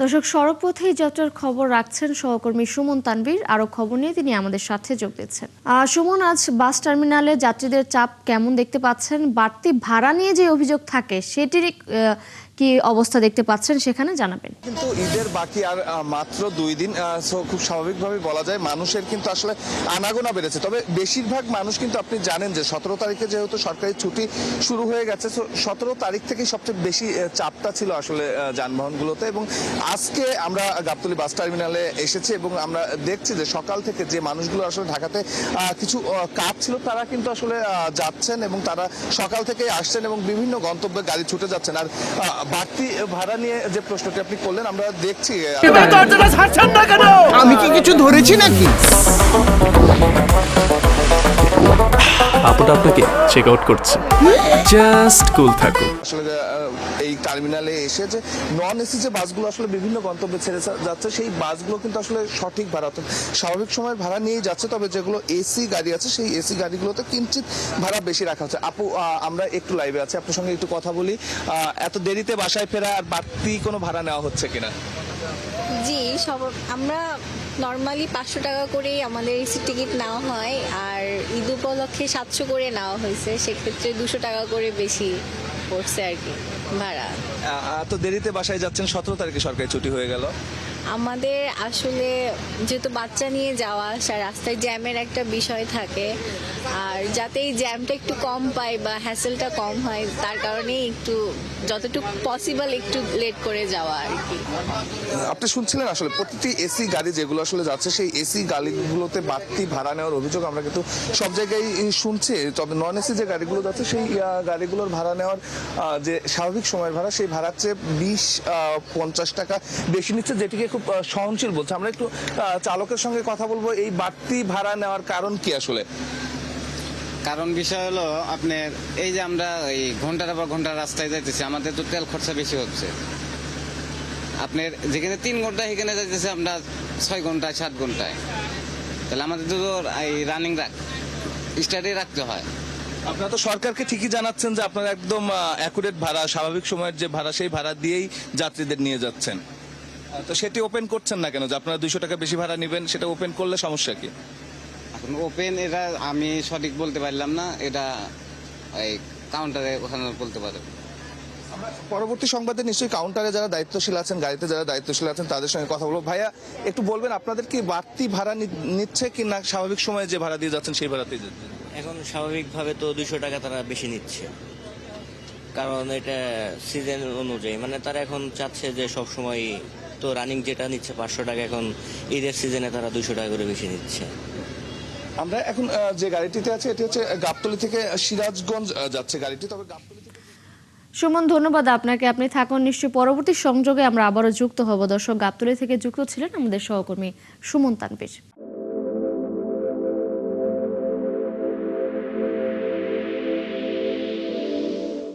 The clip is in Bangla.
দর্শক, সড়কপথে যাত্রার খবর রাখছেন সহকর্মী সুমন তানভীর। আরো খবর নিয়ে তিনি আমাদের সাথে যোগ দিচ্ছেন। সুমন, আজ বাস টার্মিনালে যাত্রীদের চাপ কেমন দেখতে পাচ্ছেন? বাড়তি ভাড়া নিয়ে যে অভিযোগ থাকে সেটির কি অবস্থা দেখতে পাচ্ছেন সেখানে জানাবেন। কিন্তু ঈদের বাকি আর মাত্র 2 দিন, খুব স্বাভাবিকভাবে বলা যায় মানুষের কিন্তু আসলে আনাগোনা বেড়েছে। তবে বেশিরভাগ মানুষ কিন্তু আপনি জানেন যে 17 তারিখে যেহেতু সরকারি ছুটি শুরু হয়ে গেছে, 17 তারিখ থেকেই সবচেয়ে বেশি চাপটা ছিল আসলে যানবাহনগুলোতে। এবং আজকে আমরা গাবতলী বাস টার্মিনালে এসেছি এবং আমরা দেখছি যে সকাল থেকে যে মানুষগুলো আসলে ঢাকাতে কিছু কাজ ছিল তারা কিন্তু আসলে যাচ্ছেন এবং তারা সকাল থেকেই আসছেন এবং বিভিন্ন গন্তব্যে গাড়ি ছুটে যাচ্ছেন। আর বাড়তি ভাড়া নিয়ে যে প্রশ্নটি আপনি করলেন, আমরা দেখছি আমি কি কিছু ধরেছি নাকি? আপুটা আপনাকে চেক আউট করছে, জাস্ট কুল থাকুন। আসলে এই টার্মিনালে এসে যে নন এসি যে বাসগুলো আসলে বিভিন্ন গন্তব্যে ছেড়ে যাচ্ছে, সেই বাসগুলো কিন্তু আসলে সঠিক ভাড়া অর্থাৎ স্বাভাবিক সময়ের ভাড়া নিয়েই যাচ্ছে। তবে যেগুলো এসি গাড়ি আছে সেই এসি গাড়িগুলোতে কিঞ্চিত ভাড়া বেশি রাখা হচ্ছে। আপু, আমরা একটু লাইভে আছি, আপনার সঙ্গে একটু কথা বলি। এত দেরিতে বাসায় ফেরা আর বাড়তি কোনো ভাড়া নেওয়া হচ্ছে কিনা? জি, আমরা নর্মালি 500 টাকা করেই আমাদের এসি টিকিট নেওয়া হয়, আর ঈদ উপলক্ষে 700 করে নেওয়া হয়েছে। সেক্ষেত্রে 200 টাকা করে বেশি পড়ছে আর কি ভাড়া। এত দেরিতে বাসায় যাচ্ছেন, 17 তারিখে সরকারি ছুটি হয়ে গেল। আমাদের আসলে যেহেতু বাচ্চা নিয়ে যাওয়া আসা, রাস্তায় জ্যামের একটা বিষয় থাকে, আর যাতে এই জ্যামটা একটু কম পাই বা হ্যাসেলটা কম হয় তার কারণে একটু যতটুকু পসিবল একটু লেট করে যাওয়া আর কি। আপনি শুনছিলেন আসলে প্রতিটি এসি গাড়ি যেগুলো আসলে যাচ্ছে সেই এসি গাড়িগুলোতে বাড়তি ভাড়া নেওয়ার অভিযোগ আমরা কিন্তু সব জায়গায় শুনছি। তবে নন এসি যে গাড়িগুলো যাচ্ছে সেই গাড়িগুলোর ভাড়া নেওয়ার যে স্বাভাবিক সময়ের ভাড়া, সেই ভাড়ার চেয়ে 20-50 টাকা বেশি নিচ্ছে, যেটিকে খুব সহনশীল বলছে। আমরা একটু চালকের সঙ্গে কথা বলবো। এই বাড়তি ভাড়া নেওয়ার কারণ কি আসলে? কারণ বিষয় হলো আপনার এই যে আমরা এই ঘন্টার পর ঘন্টা রাস্তায় যাইতেছি, আমাদের তো তেল খরচা বেশি হচ্ছে। আপনার যেখানে 3 ঘন্টা সেখানে যাইতেছে আমরা 6 ঘন্টায় 7 ঘন্টায়, তাহলে আমাদের তো এই রানিং স্টার্টে রাখতে হয়। আপনারা তো সরকারকে ঠিকই জানাচ্ছেন যে আপনারা একদম অ্যাকুরেট ভাড়া, স্বাভাবিক সময়ের যে ভাড়া সেই ভাড়া দিয়েই যাত্রীদের নিয়ে যাচ্ছেন, তো সেটি ওপেন করছেন না কেন? যে আপনারা 200 টাকা বেশি ভাড়া নেবেন, সেটা ওপেন করলে সমস্যা কি? ওপেন এটা আমি সঠিক বলতে পারলাম না, এটা এই কাউন্টারে ওখানে বলতে পারে। পরবর্তী সংবাদে নিশ্চয়ই কাউন্টারে যারা দায়িত্বশীল আছেন, গাড়িতে যারা দায়িত্বশীল আছেন তাদের সঙ্গে কথা বলবো। ভাইয়া, একটু বলবেন আপনাদের কি বাড়তি ভাড়া নিচ্ছে কি না স্বাভাবিক সময়ে যে ভাড়া দিয়ে যাচ্ছেন সেই ভাড়াতেই যাচ্ছেন? এখন স্বাভাবিকভাবে তো 200 টাকা তারা বেশি নিচ্ছে, কারণ এটা সিজন অনুযায়ী, মানে তারা এখন চাচ্ছে যে সব সময় তো রানিং যেটা নিচ্ছে 500 টাকা, এখন ঈদের সিজনে তারা 200 টাকা করে বেশি নিচ্ছে। আমরা এখন যে গাড়িটিতে আছে এটি হচ্ছে গাবতলী থেকে সিরাজগঞ্জ যাচ্ছে গাড়িটি। তবে সুমন, ধন্যবাদ আপনাকে। আপনি থাকুন, নিশ্চয়ই পরবর্তী সংযোগে আমরা আবারও যুক্ত হব। দর্শক, গাবতলী থেকে যুক্ত ছিলেন আমাদের সহকর্মী সুমন তানভীর।